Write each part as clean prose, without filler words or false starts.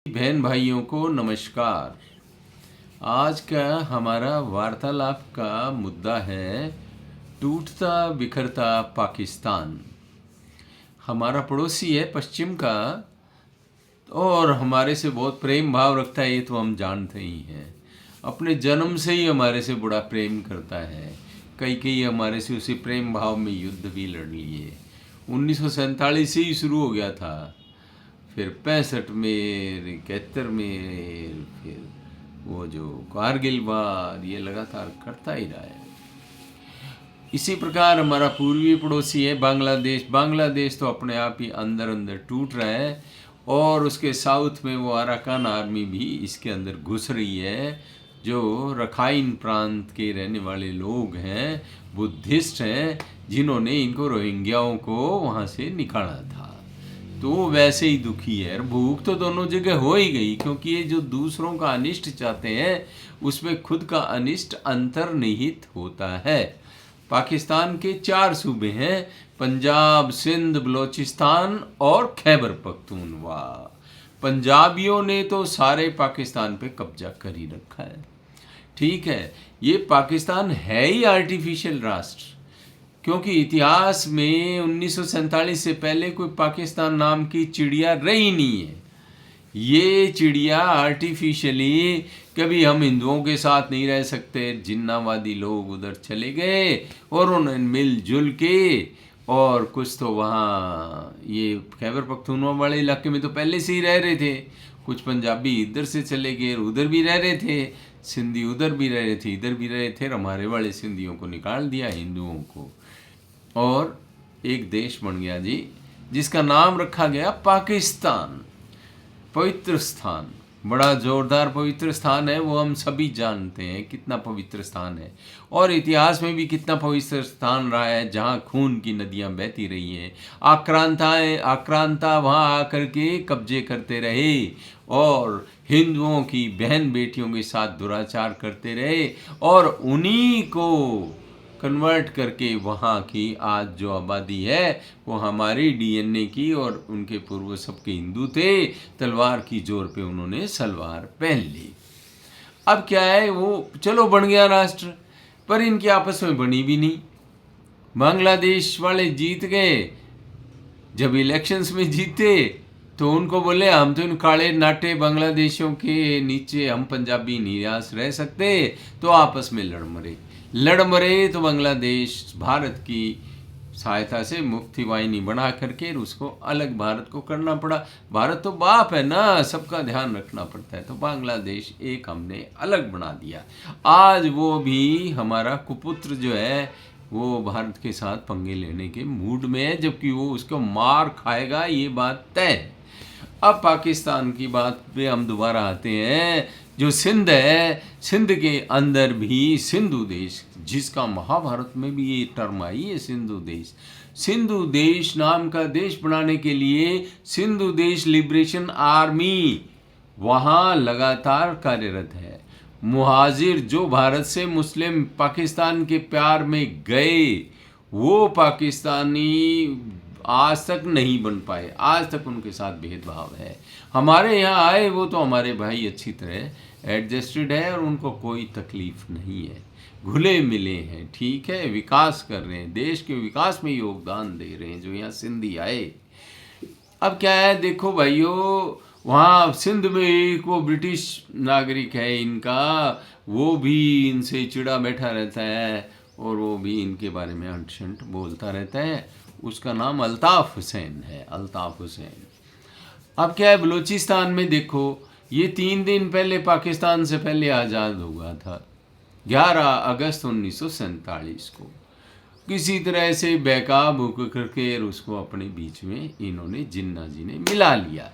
बहन भाइयों को नमस्कार। आज का हमारा वार्तालाप का मुद्दा है टूटता बिखरता पाकिस्तान। हमारा पड़ोसी है पश्चिम का और हमारे से बहुत प्रेम भाव रखता है, ये तो हम जानते ही हैं। अपने जन्म से ही हमारे से बड़ा प्रेम करता है। कई कई हमारे से उसी प्रेम भाव में युद्ध भी लड़ लिए। 1947 से ही शुरू हो गया था, फिर 65 में, 71 में, फिर वो जो कारगिल वार, ये लगातार करता ही रहा है। इसी प्रकार हमारा पूर्वी पड़ोसी है बांग्लादेश। बांग्लादेश तो अपने आप ही अंदर अंदर टूट रहा है और उसके साउथ में वो अराकान आर्मी भी इसके अंदर घुस रही है, जो रखाइन प्रांत के रहने वाले लोग हैं, बुद्धिस्ट हैं, जिन्होंने इनको रोहिंग्याओं को वहाँ से निकाला था। तो वैसे ही दुखी है। भूख तो दोनों जगह हो ही गई, क्योंकि ये जो दूसरों का अनिष्ट चाहते हैं उसमें खुद का अनिष्ट अंतर्निहित होता है। पाकिस्तान के 4 सूबे हैं, पंजाब, सिंध, बलोचिस्तान और खैबर पख्तूनख्वा। पंजाबियों ने तो सारे पाकिस्तान पे कब्जा कर ही रखा है। ठीक है, ये पाकिस्तान है ही आर्टिफिशियल राष्ट्र, क्योंकि इतिहास में 1947 से पहले कोई पाकिस्तान नाम की चिड़िया रही नहीं है। ये चिड़िया आर्टिफिशियली, कभी हम हिंदुओं के साथ नहीं रह सकते, जिन्नावादी लोग उधर चले गए और उन्होंने मिलजुल के, और कुछ तो वहाँ ये खैबर पख्तूनख्वा वाले इलाके में तो पहले से ही रह रहे थे, कुछ पंजाबी इधर से चले गए, उधर भी रह रहे थे, सिंधी उधर भी रह रहे थे, इधर भी रह रहे थे। हमारे वाले सिंधियों को निकाल दिया, हिंदुओं को, और एक देश बन गया जी, जिसका नाम रखा गया पाकिस्तान। पवित्र स्थान, बड़ा जोरदार पवित्र स्थान है, वो हम सभी जानते हैं कितना पवित्र स्थान है, और इतिहास में भी कितना पवित्र स्थान रहा है, जहाँ खून की नदियाँ बहती रही हैं। आक्रांता वहाँ आकर के कब्जे करते रहे और हिंदुओं की बहन बेटियों के साथ दुराचार करते रहे, और उन्हीं को कन्वर्ट करके वहाँ की आज जो आबादी है वो हमारी डीएनए की, और उनके पूर्व सबके हिंदू थे, तलवार की जोर पे उन्होंने सलवार पहन ली। अब क्या है, वो चलो बन गया राष्ट्र, पर इनकी आपस में बनी भी नहीं। बांग्लादेश वाले जीत गए, जब इलेक्शंस में जीते तो उनको बोले हम तो इन काले नाटे बांग्लादेशियों के नीचे हम पंजाबी निराश रह सकते, तो आपस में लड़ मरे। तो बांग्लादेश भारत की सहायता से मुक्ति वाहिनी बना करके उसको अलग भारत को करना पड़ा। भारत तो बाप है ना, सबका ध्यान रखना पड़ता है, तो बांग्लादेश एक हमने अलग बना दिया। आज वो भी हमारा कुपुत्र जो है वो भारत के साथ पंगे लेने के मूड में है, जबकि वो उसको मार खाएगा, ये बात तय है। अब पाकिस्तान की बात पे हम दोबारा आते हैं। जो सिंध है, सिंध के अंदर भी सिंधु देश, जिसका महाभारत में भी ये टर्म आई है, सिंधु देश। सिंधु देश नाम का देश बनाने के लिए सिंधु देश लिबरेशन आर्मी वहाँ लगातार कार्यरत है। मुहाजिर जो भारत से मुस्लिम पाकिस्तान के प्यार में गए, वो पाकिस्तानी आज तक नहीं बन पाए, आज तक उनके साथ भेदभाव है। हमारे यहाँ आए वो तो हमारे भाई अच्छी तरह एडजस्टेड है और उनको कोई तकलीफ नहीं है, घुले मिले हैं, ठीक है, विकास कर रहे हैं, देश के विकास में योगदान दे रहे हैं जो यहाँ सिंधी आए। अब क्या है, देखो भाइयों, वहाँ सिंध में एक वो ब्रिटिश नागरिक है इनका, वो भी इनसे चिड़ा बैठा रहता है और वो भी इनके बारे में अंट शंट बोलता रहता है। उसका नाम अल्ताफ़ हुसैन है, अल्ताफ़ हुसैन। अब क्या है, बलूचिस्तान में देखो, ये 3 दिन पहले पाकिस्तान से पहले आज़ाद हुआ था, 11 अगस्त 1947 को। किसी तरह से बेकाब होकर करके उसको अपने बीच में इन्होंने, जिन्ना जी ने मिला लिया।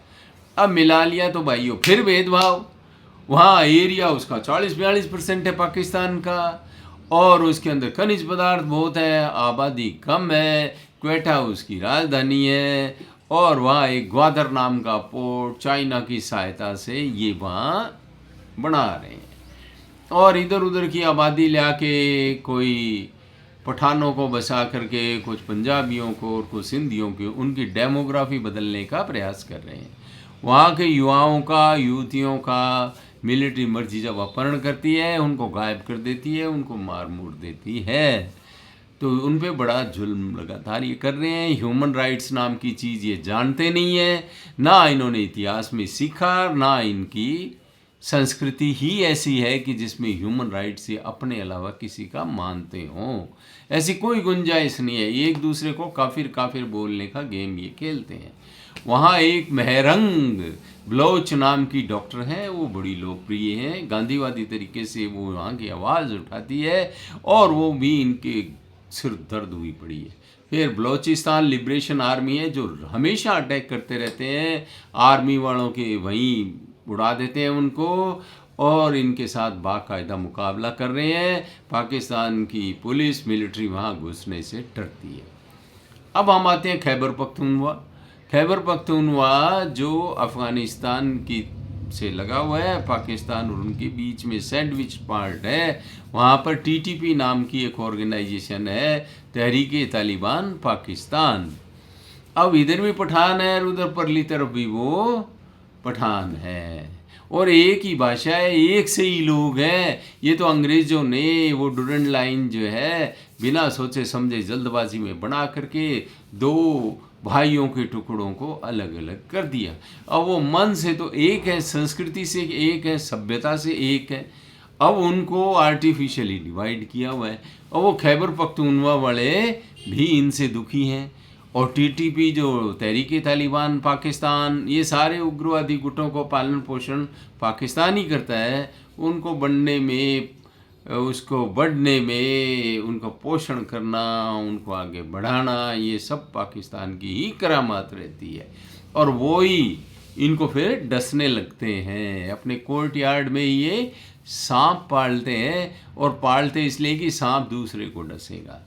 अब मिला लिया तो भाइयों फिर भेदभाव। वहाँ एरिया उसका 40-42% है पाकिस्तान का, और उसके अंदर खनिज पदार्थ बहुत है, आबादी कम है, क्वेटा उसकी राजधानी है, और वहाँ एक ग्वादर नाम का पोर्ट चाइना की सहायता से ये वहाँ बना रहे हैं, और इधर उधर की आबादी ले आके कोई पठानों को बसा करके, कुछ पंजाबियों को और कुछ सिंधियों को, उनकी डेमोग्राफी बदलने का प्रयास कर रहे हैं। वहाँ के युवाओं का, युवतियों का मिलिट्री मर्जी जब अपहरण करती है, उनको गायब कर देती है, उनको मार मूर देती है। तो उन पे बड़ा जुल्म लगातार ये कर रहे हैं। ह्यूमन राइट्स नाम की चीज़ ये जानते नहीं है, ना इन्होंने इतिहास में सीखा, ना इनकी संस्कृति ही ऐसी है कि जिसमें ह्यूमन राइट्स ये अपने अलावा किसी का मानते हों। ऐसी कोई गुंजाइश नहीं है। एक दूसरे को काफिर काफिर बोलने का गेम ये खेलते हैं। वहाँ एक महरंग बलोच नाम की डॉक्टर हैं, वो बड़ी लोकप्रिय हैं, गांधीवादी तरीके से वो वहाँ की आवाज़ उठाती है और वो भी इनके सिर दर्द हुई पड़ी है। फिर बलोचिस्तान लिबरेशन आर्मी है जो हमेशा अटैक करते रहते हैं, आर्मी वालों के वहीं उड़ा देते हैं उनको, और इनके साथ बाकायदा मुकाबला कर रहे हैं। पाकिस्तान की पुलिस मिलिट्री वहाँ घुसने से डरती है। अब हम आते हैं खैबर पख्तूनख्वा। खैबर पख्तूनख्वा जो अफ़गानिस्तान की से लगा हुआ है, पाकिस्तान और उनके बीच में सैंडविच पार्ट है। वहाँ पर टीटीपी नाम की एक ऑर्गेनाइजेशन है, तहरीक तालिबान पाकिस्तान। अब इधर भी पठान है और उधर परली तरफ भी वो पठान है, और एक ही भाषा है, एक से ही लोग हैं। ये तो अंग्रेज़ों ने वो डुरंड लाइन जो है बिना सोचे समझे जल्दबाजी में बना करके दो भाइयों के टुकड़ों को अलग अलग कर दिया। अब वो मन से तो एक है, संस्कृति से एक है, सभ्यता से एक है, अब उनको आर्टिफिशियली डिवाइड किया हुआ है। और वो खैबर पख्तूनख्वा वाले भी इनसे दुखी हैं। और टीटीपी जो तहरीक तालिबान पाकिस्तान, ये सारे उग्रवादी गुटों को पालन पोषण पाकिस्तान ही करता है। उनको बढ़ने में, उसको बढ़ने में, उनको पोषण करना, उनको आगे बढ़ाना, ये सब पाकिस्तान की ही करामात रहती है। और वो ही इनको फिर डसने लगते हैं। अपने कोर्ट यार्ड में ये सांप पालते हैं, और पालते इसलिए कि सांप दूसरे को डसेगा।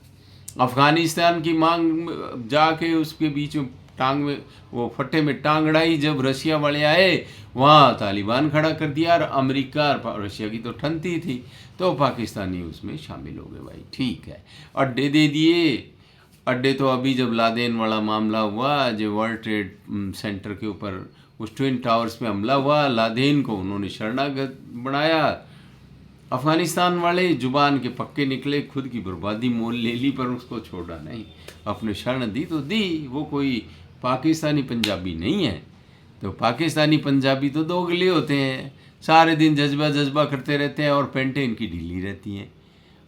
अफ़गानिस्तान की मांग जाके उसके बीच में टांग में वो फट्टे में टांग अड़ाई। जब रशिया वाले आए वहाँ तालिबान खड़ा कर दिया, और अमेरिका और रशिया की तो ठनती थी, तो पाकिस्तानी उसमें शामिल हो गए। भाई ठीक है, अड्डे दे दिए। अड्डे तो अभी जब लादेन वाला मामला हुआ, जो वर्ल्ड ट्रेड सेंटर के ऊपर उस ट्विन टावर्स पे हमला हुआ, लादेन को उन्होंने शरणागत बनाया। अफ़गानिस्तान वाले जुबान के पक्के निकले, खुद की बर्बादी मोल ले ली, पर उसको छोड़ा नहीं। अपने शरण दी तो दी, वो कोई पाकिस्तानी पंजाबी नहीं है। तो पाकिस्तानी पंजाबी तो दोगले होते हैं, सारे दिन जज्बा करते रहते हैं, और पेंटें इनकी ढीली रहती हैं,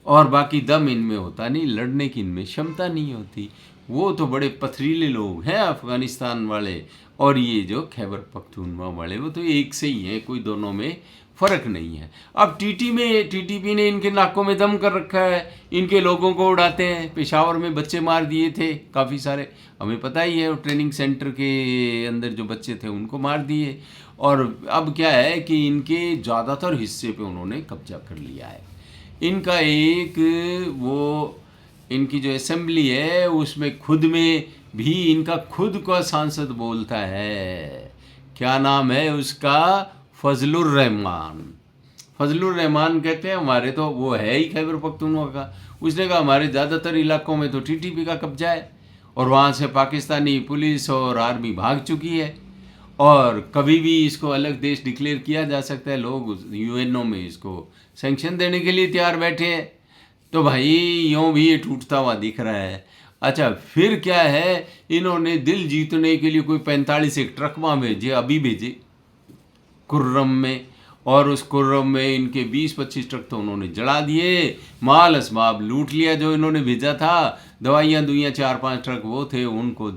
और बाकी दम इनमें होता नहीं, लड़ने की इनमें क्षमता नहीं होती। वो तो बड़े पथरीले लोग हैं अफ़गानिस्तान वाले, और ये जो खैबर पख्तूनख्वा वाले वो तो एक से ही हैं, कोई दोनों में फ़र्क नहीं है। अब टीटीपी ने इनके नाकों में दम कर रखा है, इनके लोगों को उड़ाते हैं। पेशावर में बच्चे मार दिए थे काफ़ी सारे, हमें पता ही है। ट्रेनिंग सेंटर के अंदर जो बच्चे थे उनको मार दिए। और अब क्या है कि इनके ज़्यादातर हिस्से पे उन्होंने कब्जा कर लिया है। इनका एक वो इनकी जो असेंबली है उसमें खुद में भी इनका खुद का सांसद बोलता है। क्या नाम है उसका? फजलुर रहमान। फजलुर रहमान कहते हैं हमारे तो वो है ही खैबर पख्तूनख्वा का। उसने कहा हमारे ज़्यादातर इलाकों में तो टीटीपी का कब्जा है, और वहाँ से पाकिस्तानी पुलिस और आर्मी भाग चुकी है, और कभी भी इसको अलग देश डिक्लेयर किया जा सकता है। लोग यूएनओ में इसको सैंक्शन देने के लिए तैयार बैठे हैं। तो भाई यूँ भी ये टूटता हुआ दिख रहा है। अच्छा, फिर क्या है, इन्होंने दिल जीतने के लिए कोई 45 एक ट्रक वहाँ भेजे, अभी भेजे कुर्रम में, और उस कुर्रम में इनके 20-25 ट्रक तो उन्होंने जला दिए, माल असबाब लूट लिया जो इन्होंने भेजा था। दवाइयाँ दुइयाँ 4-5 ट्रक वो थे, उनको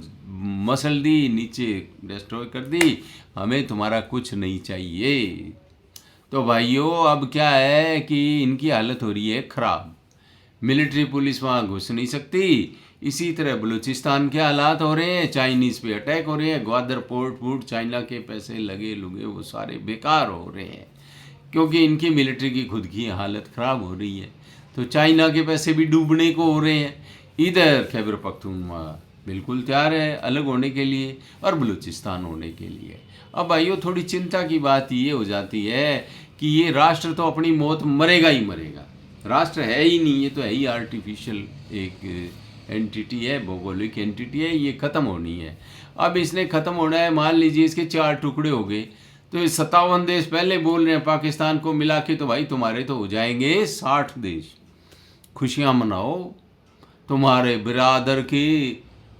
मसल दी, नीचे डिस्ट्रॉय कर दी। हमें तुम्हारा कुछ नहीं चाहिए। तो भाइयों अब क्या है कि इनकी हालत हो रही है ख़राब। मिलिट्री पुलिस वहाँ घुस नहीं सकती। इसी तरह बलूचिस्तान के हालात हो रहे हैं, चाइनीज़ पे अटैक हो रहे हैं, ग्वादर पोर्ट चाइना के पैसे लगे लुगे वो सारे बेकार हो रहे हैं, क्योंकि इनकी मिलिट्री की खुद की हालत ख़राब हो रही है। तो चाइना के पैसे भी डूबने को हो रहे हैं। इधर खैबर पख्तूनख्वा बिल्कुल तैयार है अलग होने के लिए, और बलूचिस्तान होने के लिए। अब भाइयों थोड़ी चिंता की बात ये हो जाती है कि ये राष्ट्र तो अपनी मौत मरेगा ही मरेगा। राष्ट्र है ही नहीं, ये तो है ही आर्टिफिशियल एक एंटिटी है, भौगोलिक एंटिटी है, ये ख़त्म होनी है। अब इसने ख़त्म होना है, मान लीजिए इसके 4 टुकड़े हो गए, तो ये 57 देश पहले बोल रहे हैं पाकिस्तान को मिला के, तो भाई तुम्हारे तो हो जाएंगे 60 देश। खुशियाँ मनाओ, तुम्हारे बिरादर के,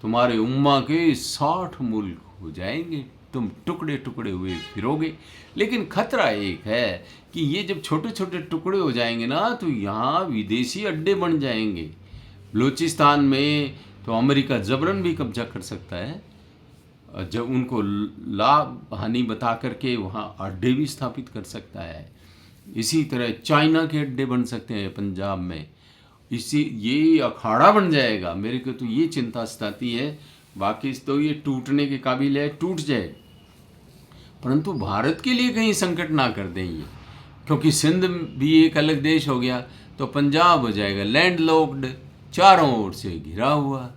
तुम्हारे उम्मा के 60 मुल्क हो जाएंगे, तुम टुकड़े टुकड़े हुए फिरोगे। लेकिन खतरा एक है कि ये जब छोटे छोटे टुकड़े हो जाएंगे ना, तो यहाँ विदेशी अड्डे बन जाएंगे। बलूचिस्तान में तो अमेरिका जबरन भी कब्जा कर सकता है, जब उनको लाभ हानि बता करके वहाँ अड्डे भी स्थापित कर सकता है। इसी तरह चाइना के अड्डे बन सकते हैं पंजाब में, ये अखाड़ा बन जाएगा। मेरे को तो ये चिंता सताती है। बाकी तो ये टूटने के काबिल है, टूट जाए, परंतु भारत के लिए कहीं संकट ना कर दें ये, क्योंकि सिंध भी एक अलग देश हो गया तो पंजाब हो जाएगा लैंड लॉक्ड, चारों ओर से घिरा हुआ।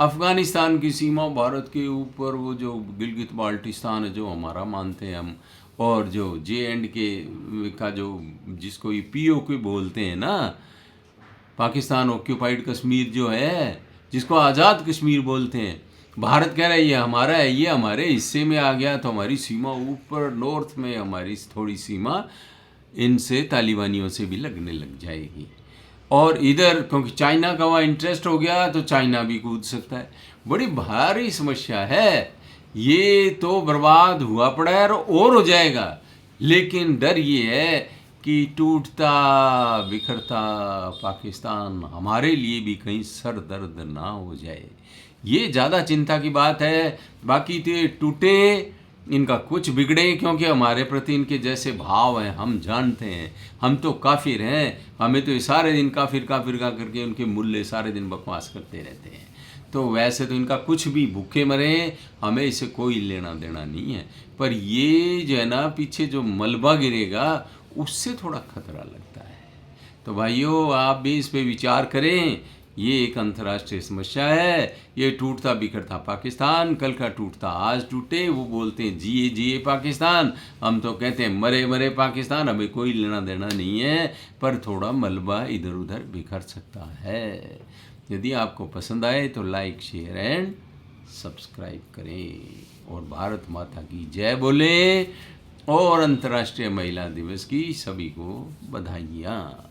अफ़गानिस्तान की सीमा भारत के ऊपर, वो जो गिलगित बाल्टिस्तान है जो हमारा मानते हैं हम, और जो JNK का जो जिसको ये POK बोलते हैं ना, पाकिस्तान ऑक्यूपाइड कश्मीर जो है, जिसको आज़ाद कश्मीर बोलते हैं, भारत कह रहा है ये हमारा है, ये हमारे हिस्से में आ गया तो हमारी सीमा ऊपर नॉर्थ में, हमारी थोड़ी सीमा इनसे तालिबानियों से भी लगने लग जाएगी। और इधर क्योंकि चाइना का वहाँ इंटरेस्ट हो गया तो चाइना भी कूद सकता है। बड़ी भारी समस्या है, ये तो बर्बाद हुआ पड़ा है और हो जाएगा। लेकिन डर ये है कि टूटता बिखरता पाकिस्तान हमारे लिए भी कहीं सर दर्द ना हो जाए, ये ज़्यादा चिंता की बात है। बाकी तो ये टूटे, इनका कुछ बिगड़े, क्योंकि हमारे प्रति इनके जैसे भाव हैं हम जानते हैं। हम तो काफिर हैं, हमें तो सारे दिन काफिर काफिर का करके उनके मुल्ले सारे दिन बकवास करते रहते हैं। तो वैसे तो इनका कुछ भी, भूखे मरे, हमें इससे कोई लेना देना नहीं है। पर ये जो है ना, पीछे जो मलबा गिरेगा उससे थोड़ा खतरा लगता है। तो भाइयों, आप भी इस पे विचार करें। ये एक अंतर्राष्ट्रीय समस्या है। ये टूटता बिखरता पाकिस्तान, कल का टूटता आज टूटे। वो बोलते हैं जिए जिए पाकिस्तान, हम तो कहते हैं मरे मरे पाकिस्तान, हमें कोई लेना देना नहीं है। पर थोड़ा मलबा इधर उधर बिखर सकता है। यदि आपको पसंद आए तो लाइक शेयर एंड सब्सक्राइब करें, और भारत माता की जय बोले, और अंतर्राष्ट्रीय महिला दिवस की सभी को बधाइयाँ।